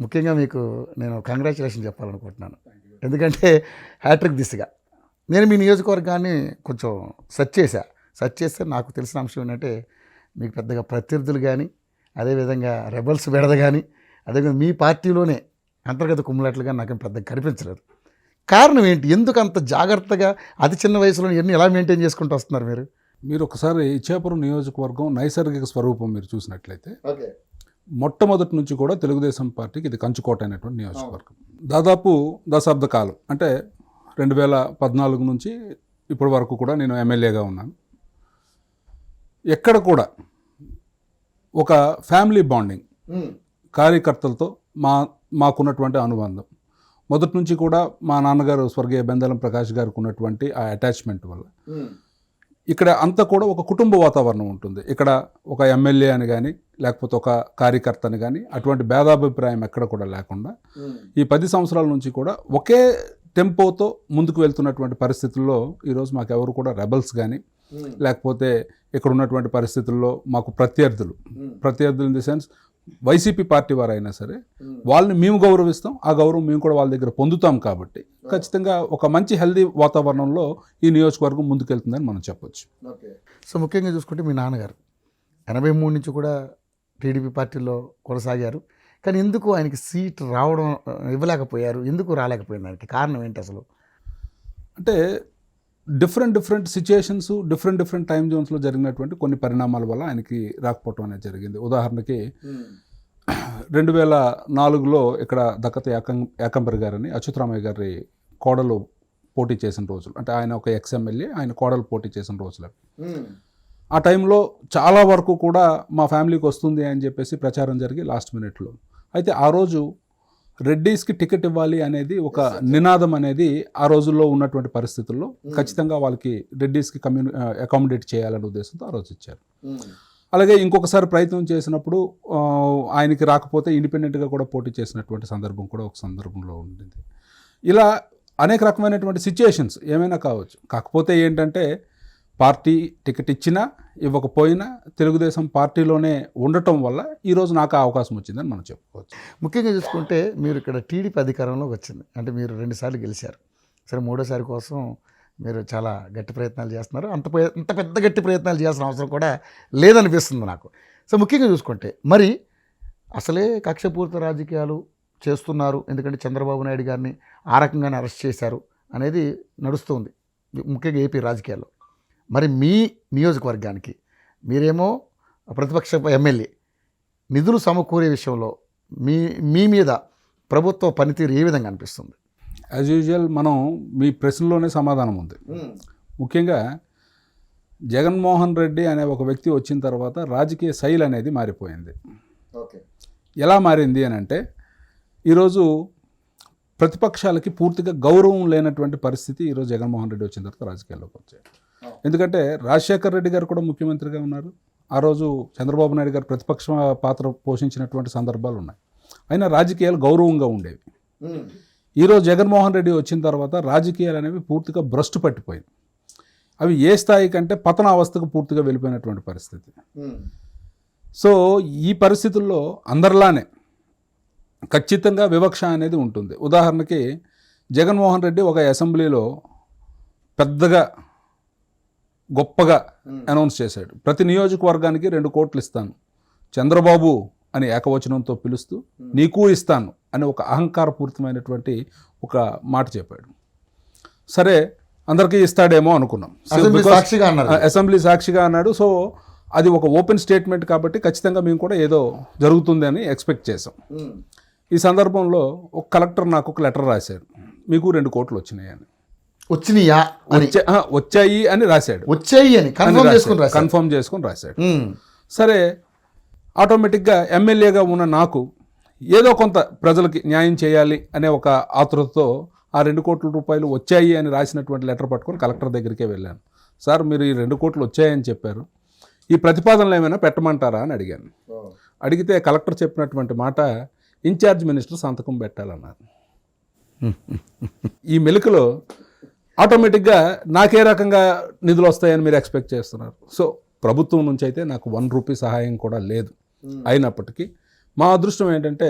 ముఖ్యంగా మీకు నేను కంగ్రాచులేషన్ చెప్పాలనుకుంటున్నాను. ఎందుకంటే హ్యాట్రిక్ దిశగా నేను మీ నియోజకవర్గాన్ని కొంచెం సెర్చ్ చేస్తే నాకు తెలిసిన అంశం ఏంటంటే మీకు పెద్దగా ప్రత్యర్థులు కానీ, అదేవిధంగా రెబల్స్ బెడద కానీ, అదేవిధంగా మీ పార్టీలోనే అంతర్గత కుమ్ములాట్లుగా నాకు పెద్దగా కనిపించలేదు. కారణం ఏంటి? ఎందుకు అంత జాగ్రత్తగా అతి చిన్న వయసులో ఇవన్నీ ఎలా మెయింటైన్ చేసుకుంటూ వస్తున్నారు మీరు? మీరు ఒకసారి ఇచ్చాపురం నియోజకవర్గం నైసర్గిక స్వరూపం మీరు చూసినట్లయితే మొట్టమొదటి నుంచి కూడా తెలుగుదేశం పార్టీకి ఇది కంచుకోట అయినటువంటి నియోజకవర్గం. దాదాపు దశాబ్ద కాలం అంటే 2014 నుంచి ఇప్పటి వరకు కూడా నేను ఎమ్మెల్యేగా ఉన్నాను. ఎక్కడ కూడా ఒక ఫ్యామిలీ బాండింగ్, కార్యకర్తలతో మాకున్నటువంటి అనుబంధం మొదటి నుంచి కూడా మా నాన్నగారు స్వర్గీయ బెందలం ప్రకాష్ గారికి ఉన్నటువంటి ఆ అటాచ్మెంట్ వల్ల ఇక్కడ అంతా కూడా ఒక కుటుంబ వాతావరణం ఉంటుంది. ఇక్కడ ఒక ఎమ్మెల్యే అని కానీ లేకపోతే ఒక కార్యకర్త అని కానీ అటువంటి భేదాభిప్రాయం ఎక్కడ కూడా లేకుండా ఈ 10 సంవత్సరాల నుంచి కూడా ఒకే టెంపోతో ముందుకు వెళ్తున్నటువంటి పరిస్థితుల్లో ఈరోజు మాకు ఎవరు కూడా రెబల్స్ కానీ లేకపోతే ఇక్కడ ఉన్నటువంటి పరిస్థితుల్లో మాకు ప్రత్యర్థులు in the sense YCP party వారైనా సరే వాళ్ళని మేము గౌరవిస్తాం, ఆ గౌరవం మేము కూడా వాళ్ళ దగ్గర పొందుతాం. కాబట్టి ఖచ్చితంగా ఒక మంచి హెల్దీ వాతావరణంలో ఈ నియోజకవర్గం ముందుకెళ్తుందని మనం చెప్పొచ్చు. సో ముఖ్యంగా చూసుకుంటే మీ నాన్నగారు 83 నుంచి కూడా టీడీపీ పార్టీలో కొనసాగారు. కానీ ఎందుకు ఆయనకి సీట్ ఇవ్వలేకపోయారు? ఎందుకు రాలేకపోయింది? దానికి కారణం ఏంటి అసలు? అంటే డిఫరెంట్ సిచ్యుయేషన్స్, డిఫరెంట్ టైం జోన్స్లో జరిగినటువంటి కొన్ని పరిణామాల వల్ల ఆయనకి రాకపోవటం అనేది జరిగింది. ఉదాహరణకి 2004లో ఇక్కడ దక్కత ఏకంబరి గారని అచ్యుతరామయ్య గారి కోడలు పోటీ చేసిన రోజులు, అంటే ఆయన ఒక ఎక్స్ఎమ్మెల్యే, ఆయన కోడలు పోటీ చేసిన రోజులు. ఆ టైంలో చాలా వరకు కూడా మా ఫ్యామిలీకి వస్తుంది అని చెప్పేసి ప్రచారం జరిగి లాస్ట్ మినిట్లో అయితే ఆ రోజు రెడ్డీస్కి టికెట్ ఇవ్వాలి అనేది ఒక నినాదం అనేది ఆ రోజుల్లో ఉన్నటువంటి పరిస్థితుల్లో ఖచ్చితంగా వాళ్ళకి రెడ్డీస్కి అకామిడేట్ చేయాలనే ఉద్దేశంతో ఆ రోజు ఇచ్చారు. అలాగే ఇంకొకసారి ప్రయత్నం చేసినప్పుడు ఆయనకి రాకపోతే ఇండిపెండెంట్గా కూడా పోటీ చేసినటువంటి సందర్భం కూడా ఒక సందర్భంలో ఉండింది. ఇలా అనేక రకమైనటువంటి సిచ్యుయేషన్స్ ఏమైనా కావచ్చు. కాకపోతే ఏంటంటే పార్టీ టికెట్ ఇచ్చినా ఇవ్వకపోయినా తెలుగుదేశం పార్టీలోనే ఉండటం వల్ల ఈరోజు నాకు అవకాశం వచ్చిందని మనం చెప్పుకోవచ్చు. ముఖ్యంగా చూసుకుంటే మీరు ఇక్కడ టీడీపీ అధికారంలోకి వచ్చింది, అంటే మీరు 2 సార్లు గెలిచారు. సరే, 3వసారి కోసం మీరు చాలా గట్టి ప్రయత్నాలు చేస్తున్నారు. అంత పెద్ద గట్టి ప్రయత్నాలు చేయాల్సిన అవసరం కూడా లేదనిపిస్తుంది నాకు. సో ముఖ్యంగా చూసుకుంటే మరి అసలే కక్షపూరిత రాజకీయాలు చేస్తున్నారు, ఎందుకంటే చంద్రబాబు నాయుడు గారిని ఆ రకంగానే అరెస్ట్ చేశారు అనేది నడుస్తుంది ముఖ్యంగా ఏపీ రాజకీయాల్లో. మరి మీ నియోజకవర్గానికి మీరేమో ప్రతిపక్ష ఎమ్మెల్యే, నిధులు సమకూరే విషయంలో మీ మీద ప్రభుత్వ పనితీరు ఏ విధంగా అనిపిస్తుంది? యాజ్ యూజువల్ మనం మీ ప్రశ్నలోనే సమాధానం ఉంది. ముఖ్యంగా జగన్మోహన్ రెడ్డి అనే ఒక వ్యక్తి వచ్చిన తర్వాత రాజకీయ శైలి అనేది మారిపోయింది. ఎలా మారింది అని అంటే ఈరోజు ప్రతిపక్షాలకి పూర్తిగా గౌరవం లేనటువంటి పరిస్థితి ఈరోజు జగన్మోహన్ రెడ్డి వచ్చిన తర్వాత రాజకీయాల్లోకి వచ్చాయి. ఎందుకంటే రాజశేఖర్ రెడ్డి గారు కూడా ముఖ్యమంత్రిగా ఉన్నారు. ఆ రోజు చంద్రబాబు నాయుడు గారు ప్రతిపక్ష పాత్ర పోషించినటువంటి సందర్భాలు ఉన్నాయి. అయినా రాజకీయాలు గౌరవంగా ఉండేవి. ఈరోజు జగన్మోహన్ రెడ్డి వచ్చిన తర్వాత రాజకీయాలు అనేవి పూర్తిగా భ్రష్టు పట్టిపోయింది. అవి ఏ స్థాయి కంటే పతనావస్థకు పూర్తిగా వెళ్ళిపోయినటువంటి పరిస్థితి. సో ఈ పరిస్థితుల్లో అందరిలానే ఖచ్చితంగా వివక్ష అనేది ఉంటుంది. ఉదాహరణకి జగన్మోహన్ రెడ్డి ఒక అసెంబ్లీలో పెద్దగా గొప్పగా అనౌన్స్ చేశాడు, ప్రతి నియోజకవర్గానికి 2 కోట్లు ఇస్తాను, చంద్రబాబు అని ఏకవచనంతో పిలుస్తూ నీకు ఇస్తాను అని ఒక అహంకారపూరితమైనటువంటి ఒక మాట చెప్పాడు. సరే, అందరికీ ఇస్తాడేమో అనుకున్నాం, అసెంబ్లీ సాక్షిగా అన్నాడు. సో అది ఒక ఓపెన్ స్టేట్మెంట్ కాబట్టి ఖచ్చితంగా మేము కూడా ఏదో జరుగుతుంది అని ఎక్స్పెక్ట్ చేసాం. ఈ సందర్భంలో ఒక కలెక్టర్ నాకు ఒక లెటర్ రాశాడు, మీకు 2 కోట్లు వచ్చినాయి అని. వచ్చాయి అని రాశాడు, వచ్చాయి అని కన్ఫర్మ్ చేసుకుని రాశాడు. సరే, ఆటోమేటిక్గా ఎమ్మెల్యేగా ఉన్న నాకు ఏదో కొంత ప్రజలకి న్యాయం చేయాలి అనే ఒక ఆతృతతో ఆ 2 కోట్ల రూపాయలు వచ్చాయి అని రాసినటువంటి లెటర్ పట్టుకొని కలెక్టర్ దగ్గరికే వెళ్ళాను. సార్, మీరు ఈ 2 కోట్లు వచ్చాయని చెప్పారు, ఈ ప్రతిపాదనలు ఏమైనా పెట్టమంటారా అని అడిగాను. అడిగితే కలెక్టర్ చెప్పినటువంటి మాట, ఇన్ఛార్జ్ మినిస్టర్ సంతకం పెట్టాలన్నారు. ఈ మెలికలో ఆటోమేటిక్గా నాకే రకంగా నిధులు వస్తాయని మీరు ఎక్స్పెక్ట్ చేస్తున్నారు. సో ప్రభుత్వం నుంచి అయితే నాకు 1 రూపీ సహాయం కూడా లేదు. అయినప్పటికీ మా అదృష్టం ఏంటంటే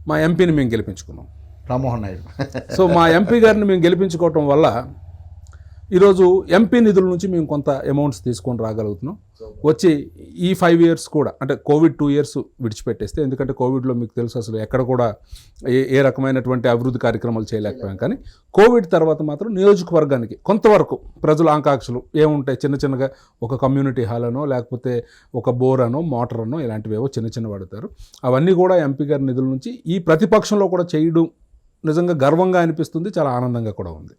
మా ఎంపీని మేము గెలిపించుకున్నాం. రామ్మోహన్ నాయుడు. సో మా ఎంపీ గారిని మేము గెలిపించుకోవటం వల్ల ఈరోజు ఎంపీ నిధుల నుంచి మేము కొంత అమౌంట్స్ తీసుకొని రాగలుగుతున్నాం. వచ్చి ఈ 5 years కూడా, అంటే కోవిడ్ 2 years విడిచిపెట్టేస్తే, ఎందుకంటే కోవిడ్లో మీకు తెలుసు అసలు ఎక్కడ కూడా ఏ రకమైనటువంటి అభివృద్ధి కార్యక్రమాలు చేయలేకపోయాం. కానీ కోవిడ్ తర్వాత మాత్రం నియోజకవర్గానికి కొంతవరకు ప్రజల ఆకాంక్షలు ఏముంటాయి, చిన్న చిన్నగా ఒక కమ్యూనిటీ హాల్ అనో లేకపోతే ఒక బోర్ అనో మోటార్ అనో ఇలాంటివేవో చిన్న వాడతారు. అవన్నీ కూడా ఎంపీ గారి నిధుల నుంచి ఈ ప్రతిపక్షంలో కూడా చేయడం నిజంగా గర్వంగా అనిపిస్తుంది, చాలా ఆనందంగా కూడా ఉంది.